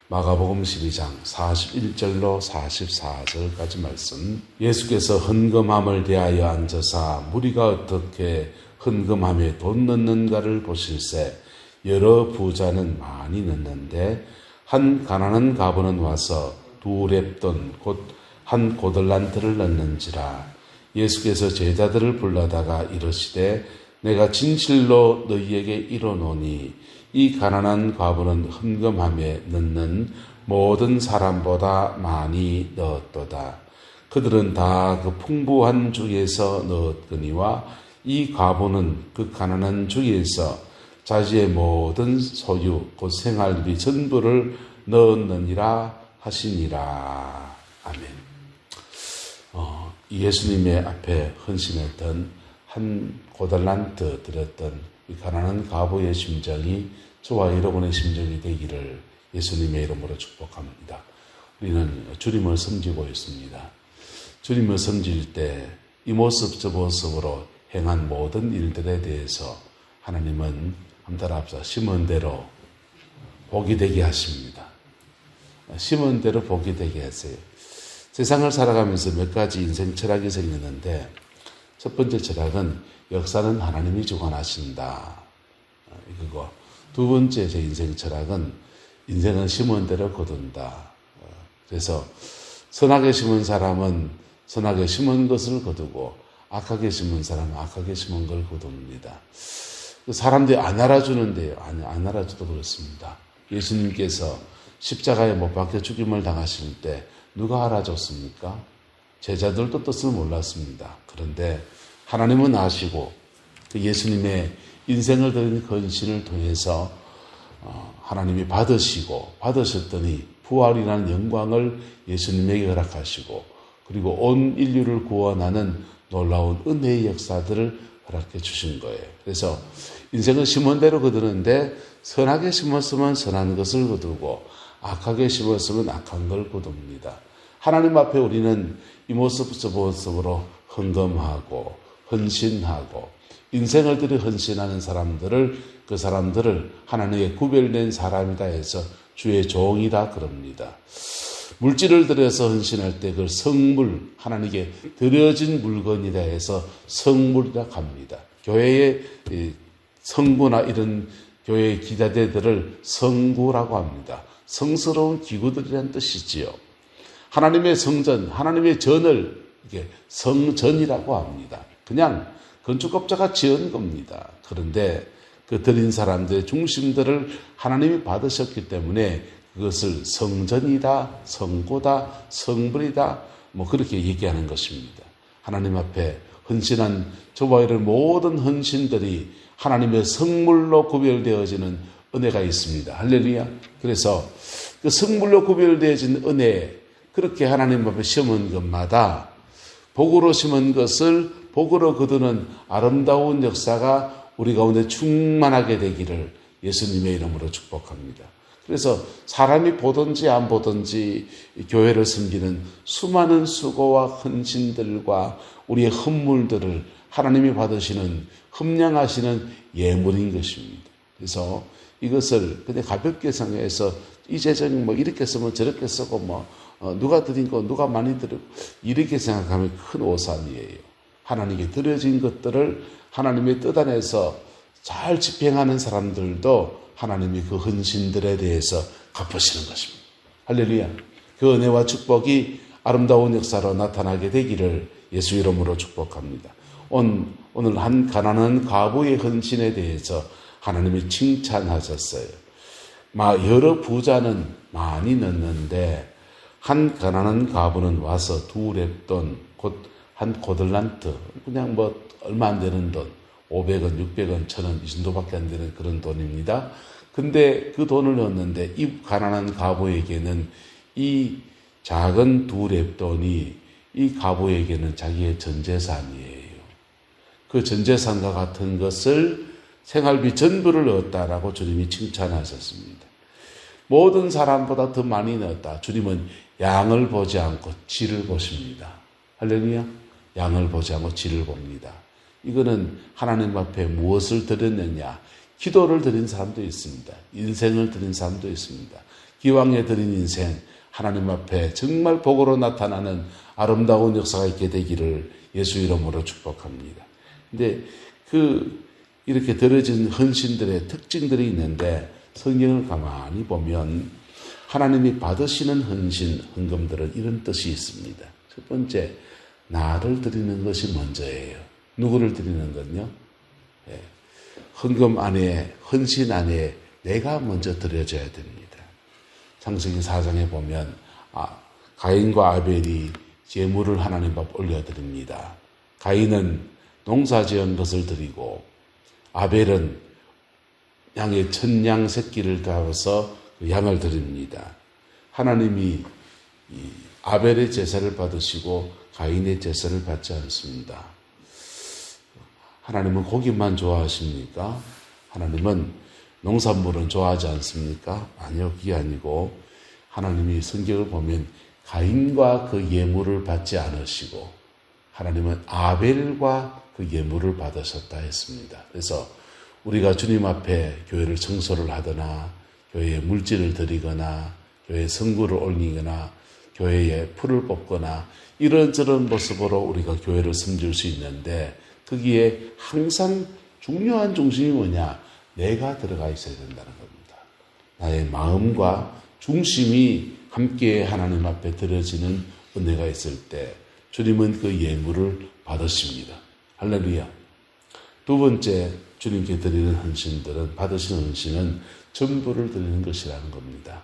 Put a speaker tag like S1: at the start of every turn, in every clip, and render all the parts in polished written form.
S1: 마가복음 12장 41절로 44절까지 말씀. 예수께서 헌금함을 대하여 앉으사 무리가 어떻게 헌금함에 돈 넣는가를 보실세 여러 부자는 많이 넣는데 한 가난한 가부는 와서 두 렙돈 곧 한 고들란트를 넣는지라. 예수께서 제자들을 불러다가 이르시되 내가 진실로 너희에게 이르노니 이 가난한 과부는 헌금함에 넣는 모든 사람보다 많이 넣었도다. 그들은 다 그 풍부한 주에서 넣었거니와 이 과부는 그 가난한 주에서 자기의 모든 소유 곧 생활비 전부를 넣었느니라 하시니라. 아멘. 예수님의 앞에 헌신했던 한 고달란트 드렸던 이 가난한 과부의 심정이 저와 여러분의 심정이 되기를 예수님의 이름으로 축복합니다. 우리는 주님을 섬기고 있습니다. 주님을 섬길 때 이 모습 저 모습으로 행한 모든 일들에 대해서 하나님은 한달 앞서 심은 대로 복이 되게 하십니다. 심은 대로 복이 되게 하세요. 세상을 살아가면서 몇 가지 인생 철학이 생겼는데 첫 번째 철학은 역사는 하나님이 주관하신다. 이거고 두 번째 제 인생 철학은 인생은 심은 대로 거둔다. 그래서 선하게 심은 사람은 선하게 심은 것을 거두고 악하게 심은 사람은 악하게 심은 걸 거둡니다. 사람들이 안 알아주는데요. 안 알아줘도 그렇습니다. 예수님께서 십자가에 못 박혀 죽임을 당하실 때 누가 알아줬습니까? 제자들도 뜻을 몰랐습니다. 그런데 하나님은 아시고 그 예수님의 인생을 드린 헌신을 통해서 하나님이 받으셨더니 부활이라는 영광을 예수님에게 허락하시고 그리고 온 인류를 구원하는 놀라운 은혜의 역사들을 허락해 주신 거예요. 그래서 인생은 심은 대로 거두는데 선하게 심었으면 선한 것을 거두고 악하게 심었으면 악한 걸 거둡니다. 하나님 앞에 우리는 이 모습 저 모습으로 헌금하고 헌신하고 인생을 들여 헌신하는 그 사람들을 하나님의 구별된 사람이다 해서 주의 종이다 그럽니다. 물질을 들여서 헌신할 때 그걸 성물, 하나님께 드려진 물건이라 해서 성물이라 합니다. 교회의 성구나 이런 교회의 기자재들을 성구라고 합니다. 성스러운 기구들이란 뜻이지요. 하나님의 성전, 하나님의 전을 이게 성전이라고 합니다. 그냥 건축업자가 지은 겁니다. 그런데 그 드린 사람들의 중심들을 하나님이 받으셨기 때문에 그것을 성전이다, 성고다, 성불이다 그렇게 얘기하는 것입니다. 하나님 앞에 헌신한 저와 이런 모든 헌신들이 하나님의 성물로 구별되어지는 은혜가 있습니다. 할렐루야. 그래서 그 성물로 구별되어진 은혜, 그렇게 하나님 앞에 심은 것마다 복으로 심은 것을 복으로 거두는 아름다운 역사가 우리 가운데 충만하게 되기를 예수님의 이름으로 축복합니다. 그래서 사람이 보든지 안 보든지 교회를 섬기는 수많은 수고와 헌신들과 우리의 헌물들을 하나님이 받으시는 흠량하시는 예물인 것입니다. 그래서 이것을 그냥 가볍게 생각해서 이재정이 이렇게 쓰면 저렇게 쓰고 누가 드린 거 누가 많이 드리고 이렇게 생각하면 큰 오산이에요. 하나님께 드려진 것들을 하나님의 뜻 안에서 잘 집행하는 사람들도 하나님이 그 헌신들에 대해서 갚으시는 것입니다. 할렐루야. 그 은혜와 축복이 아름다운 역사로 나타나게 되기를 예수 이름으로 축복합니다. 오늘 한 가난한 과부의 헌신에 대해서 하나님이 칭찬하셨어요. 여러 부자는 많이 넣는데 한 가난한 과부는 와서 두 렙돈 곧 한 고들란트 그냥 얼마 안 되는 돈 500원, 600원, 1000원 이 정도밖에 안 되는 그런 돈입니다. 근데 그 돈을 넣었는데 이 가난한 과부에게는 이 작은 두 렙돈이 이 과부에게는 자기의 전 재산이에요. 그 전 재산과 같은 것을 생활비 전부를 넣었다라고 주님이 칭찬하셨습니다. 모든 사람보다 더 많이 넣었다. 주님은 양을 보지 않고 질을 보십니다. 할렐루야. 양을 보지 않고 질을 봅니다. 이거는 하나님 앞에 무엇을 드렸느냐. 기도를 드린 사람도 있습니다. 인생을 드린 사람도 있습니다. 기왕에 드린 인생 하나님 앞에 정말 복으로 나타나는 아름다운 역사가 있게 되기를 예수 이름으로 축복합니다. 근데 이렇게 드려진 헌신들의 특징들이 있는데 성경을 가만히 보면 하나님이 받으시는 헌신, 헌금들은 이런 뜻이 있습니다. 첫 번째, 나를 드리는 것이 먼저예요. 누구를 드리는 건요? 헌금 안에, 헌신 안에 내가 먼저 드려져야 됩니다. 창세기 4장에 보면 가인과 아벨이 제물을 하나님 앞 올려드립니다. 가인은 농사지은 것을 드리고 아벨은 양의 천양 새끼를 잡아서 그 양을 드립니다. 하나님이 아벨의 제사를 받으시고 가인의 제사를 받지 않습니다. 하나님은 고기만 좋아하십니까? 하나님은 농산물은 좋아하지 않습니까? 아니요, 그게 아니고 하나님이 성경을 보면 가인과 그 예물을 받지 않으시고 하나님은 아벨과 그 예물을 받으셨다 했습니다. 그래서 우리가 주님 앞에 교회를 청소를 하거나 교회에 물질을 드리거나 교회에 성구를 올리거나 교회에 풀을 뽑거나 이런저런 모습으로 우리가 교회를 섬길 수 있는데 거기에 항상 중요한 중심이 뭐냐? 내가 들어가 있어야 된다는 겁니다. 나의 마음과 중심이 함께 하나님 앞에 드려지는 은혜가 있을 때 주님은 그 예물을 받으십니다. 할렐루야. 두 번째 주님께 드리는 헌신들은 받으시는 헌신은 전부를 드리는 것이라는 겁니다.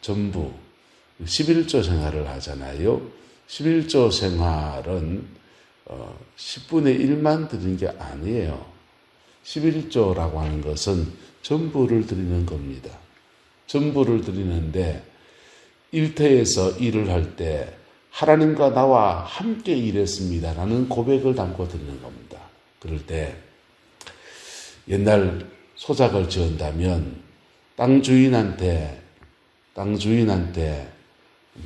S1: 전부 11조 생활을 하잖아요. 11조 생활은 10분의 1만 드리는 게 아니에요. 11조라고 하는 것은 전부를 드리는 겁니다. 전부를 드리는데 일터에서 일을 할 때 하나님과 나와 함께 일했습니다라는 고백을 담고 드리는 겁니다. 그럴 때 옛날 소작을 지은다면 땅 주인한테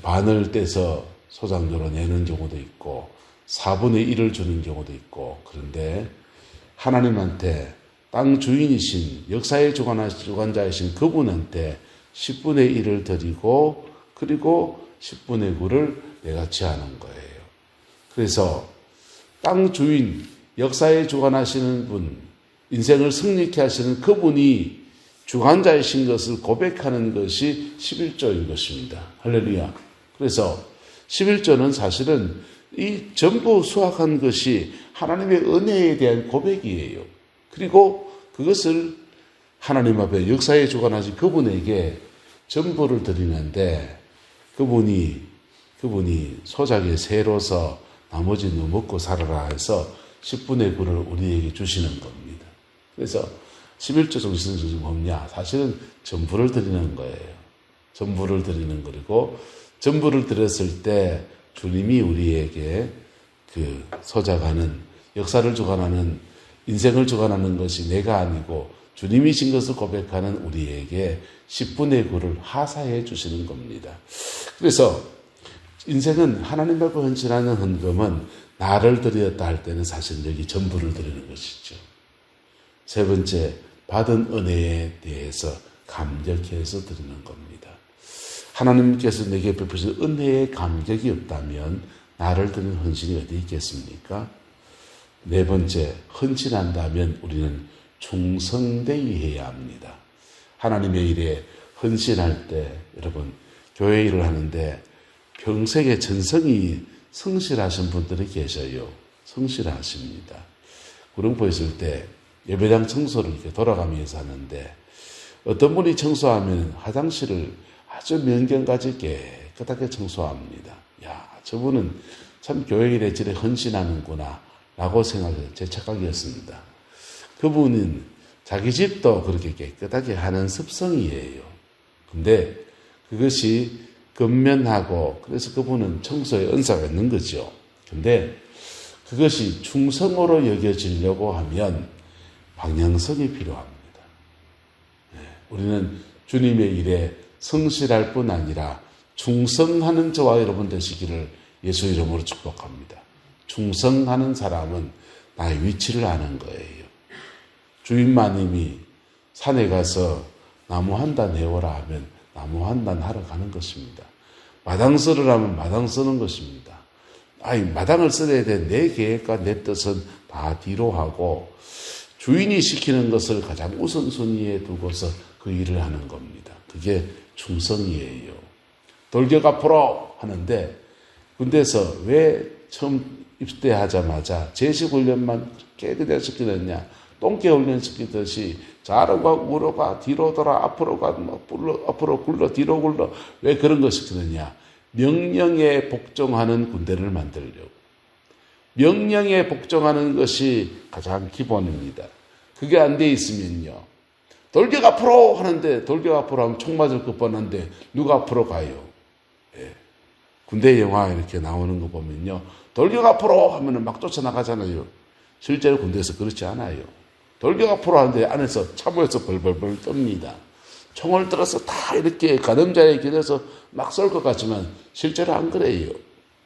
S1: 반을 떼서 소작료로 내는 경우도 있고 4분의 1을 주는 경우도 있고 그런데 하나님한테 땅 주인이신 역사의 주관자이신 그분한테 10분의 1을 드리고 그리고 10분의 9를 내가 제하는 거예요. 그래서 땅 주인, 역사에 주관하시는 분, 인생을 승리케 하시는 그분이 주관자이신 것을 고백하는 것이 11조인 것입니다. 할렐루야. 그래서 11조는 사실은 이 전부 수확한 것이 하나님의 은혜에 대한 고백이에요. 그리고 그것을 하나님 앞에 역사에 주관하신 그분에게 전부를 드리는데 그분이 소작의 새로서 나머지 너 먹고 살아라 해서 10분의 9를 우리에게 주시는 겁니다. 그래서 11조 정신은 뭐냐? 사실은 전부를 드리는 거예요. 전부를 드리는 거고 전부를 드렸을 때 주님이 우리에게 그 소작하는 역사를 주관하는 인생을 주관하는 것이 내가 아니고 주님이신 것을 고백하는 우리에게 10분의 9를 하사해 주시는 겁니다. 그래서 인생은 하나님 앞에 헌신하는 헌금은 나를 드렸다 할 때는 사실 여기 전부를 드리는 것이죠. 세 번째, 받은 은혜에 대해서 감격해서 드리는 겁니다. 하나님께서 내게 베푸신 은혜에 감격이 없다면 나를 드리는 헌신이 어디 있겠습니까? 네 번째, 헌신한다면 우리는 충성되어야 합니다. 하나님의 일에 헌신할 때 여러분 교회 일을 하는데 평생에 전성이 성실하신 분들이 계셔요. 성실하십니다. 구릉포에 있을 때 예배당 청소를 이렇게 돌아가면서 하는데 어떤 분이 청소하면 화장실을 아주 명경까지 깨끗하게 청소합니다. 야, 저분은 참 교회 일에 저래 헌신하는구나 라고 생각해서 제 착각이었습니다. 그분은 자기 집도 그렇게 깨끗하게 하는 습성이에요. 근데 그것이 근면하고 그래서 그분은 청소에 은사가 있는 거죠. 근데 그것이 충성으로 여겨지려고 하면 방향성이 필요합니다. 우리는 주님의 일에 성실할 뿐 아니라 충성하는 저와 여러분 되시기를 예수 이름으로 축복합니다. 충성하는 사람은 나의 위치를 아는 거예요. 주인 마님이 산에 가서 나무 한 단 해오라 하면 나무 환단하러 가는 것입니다. 마당 쓰려면 마당 쓰는 것입니다. 마당을 써야 돼. 내 계획과 내 뜻은 다 뒤로 하고 주인이 시키는 것을 가장 우선순위에 두고서 그 일을 하는 겁니다. 그게 충성이에요. 돌격 앞으로 하는데 군대에서 왜 처음 입대하자마자 제식훈련만 그렇게 그냥 시키느냐. 똥개 훈련 시키듯이 좌로 가, 우로 가, 뒤로 돌아, 앞으로 가, 앞으로 굴러, 뒤로 굴러. 왜 그런 거 시키느냐. 명령에 복종하는 군대를 만들려고. 명령에 복종하는 것이 가장 기본입니다. 그게 안 돼 있으면요. 돌격 앞으로 하는데 돌격 앞으로 하면 총 맞을 것 뻔한데 누가 앞으로 가요? 예. 군대 영화 이렇게 나오는 거 보면요. 돌격 앞으로 하면은 막 쫓아나가잖아요. 실제로 군대에서 그렇지 않아요. 돌격 앞으로 하는데 안에서 차보에서 벌벌벌 떱니다. 총을 들어서 다 이렇게 가늠자에 길에서 막 쏠 것 같지만 실제로 안 그래요.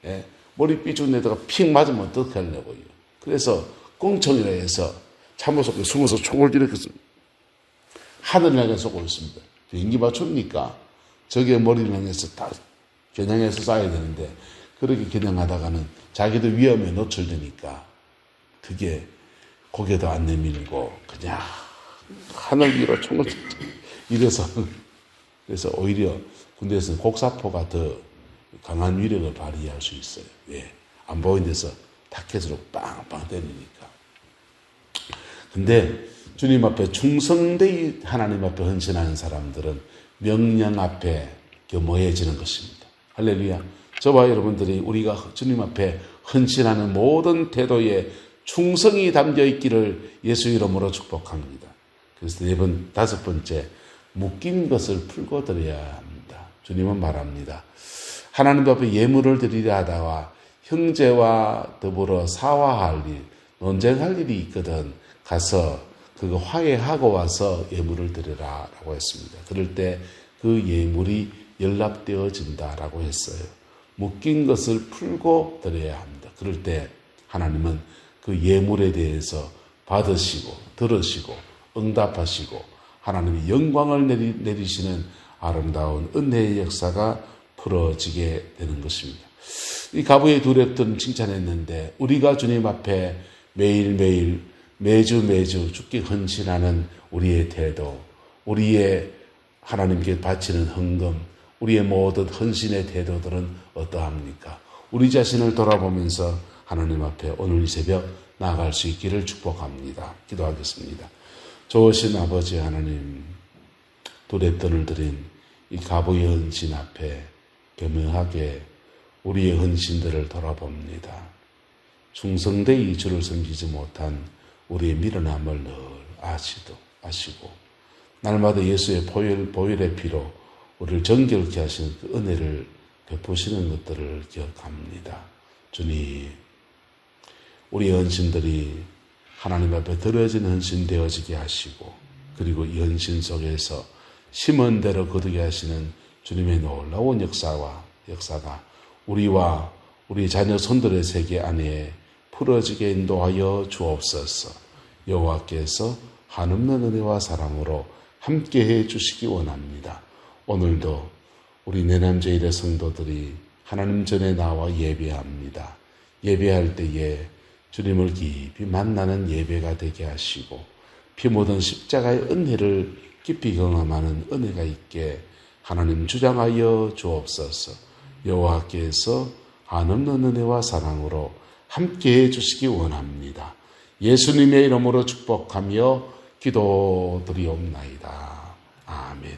S1: 예. 머리 삐죽 내다가 픽 맞으면 어떻게 하려고요. 그래서 꽁청이라 해서 참호 속에 숨어서 총을 이렇게 하늘을 향해 쏘고 있습니다. 비행기 맞춥니까? 저게 머리를 향해서 다 겨냥해서 쏴야 되는데 그렇게 겨냥하다가는 자기도 위험에 노출되니까 그게 고개도 안 내밀고 그냥 하늘 위로 총을 이래서 그래서 오히려 군대에서는 곡사포가 더 강한 위력을 발휘할 수 있어요. 왜? 안 보이는 데서 타켓으로 빵빵 때리니까. 근데 주님 앞에 충성되이 하나님 앞에 헌신하는 사람들은 명령 앞에 겸허해지는 것입니다. 할렐루야. 저와 여러분들이 우리가 주님 앞에 헌신하는 모든 태도에 충성이 담겨 있기를 예수 이름으로 축복합니다. 그래서 다섯 번째, 묶인 것을 풀고 드려야 합니다. 주님은 말합니다. 하나님 앞에 예물을 드리려 하다가 형제와 더불어 사화할 일, 논쟁할 일이 있거든 가서 그거 화해하고 와서 예물을 드리라 라고 했습니다. 그럴 때 그 예물이 연락되어진다라고 했어요. 묶인 것을 풀고 드려야 합니다. 그럴 때 하나님은 그 예물에 대해서 받으시고 들으시고 응답하시고 하나님이 영광을 내리시는 아름다운 은혜의 역사가 풀어지게 되는 것입니다. 이 가부의 두 랩들은 칭찬했는데 우리가 주님 앞에 매일매일 매주 주께 헌신하는 우리의 태도, 우리의 하나님께 바치는 헌금, 우리의 모든 헌신의 태도들은 어떠합니까? 우리 자신을 돌아보면서 하나님 앞에 오늘 이 새벽 나아갈 수 있기를 축복합니다. 기도하겠습니다. 좋으신 아버지 하나님, 두 랩돈을 드린 이 가부의 헌신 앞에 겸허하게 우리의 헌신들을 돌아봅니다. 충성되이 주를 섬기지 못한 우리의 미련함을 늘 아시고 날마다 예수의 보혈의 피로 우리를 정결케 하시는 그 은혜를 베푸시는 것들을 기억합니다. 주님, 우리의 헌신들이 하나님 앞에 드려진 헌신 되어지게 하시고 그리고 이 헌신 속에서 심은 대로 거두게 하시는 주님의 놀라운 역사가 우리와 우리 자녀 손들의 세계 안에 풀어지게 인도하여 주옵소서. 여호와께서 한없는 은혜와 사랑으로 함께해 주시기 원합니다. 오늘도 우리 내남제일의 성도들이 하나님 전에 나와 예배합니다. 예배할 때에 주님을 깊이 만나는 예배가 되게 하시고 피 묻은 십자가의 은혜를 깊이 경험하는 은혜가 있게 하나님 주장하여 주옵소서. 여호와께서 한없는 은혜와 사랑으로 함께해 주시기 원합니다. 예수님의 이름으로 축복하며 기도드리옵나이다. 아멘.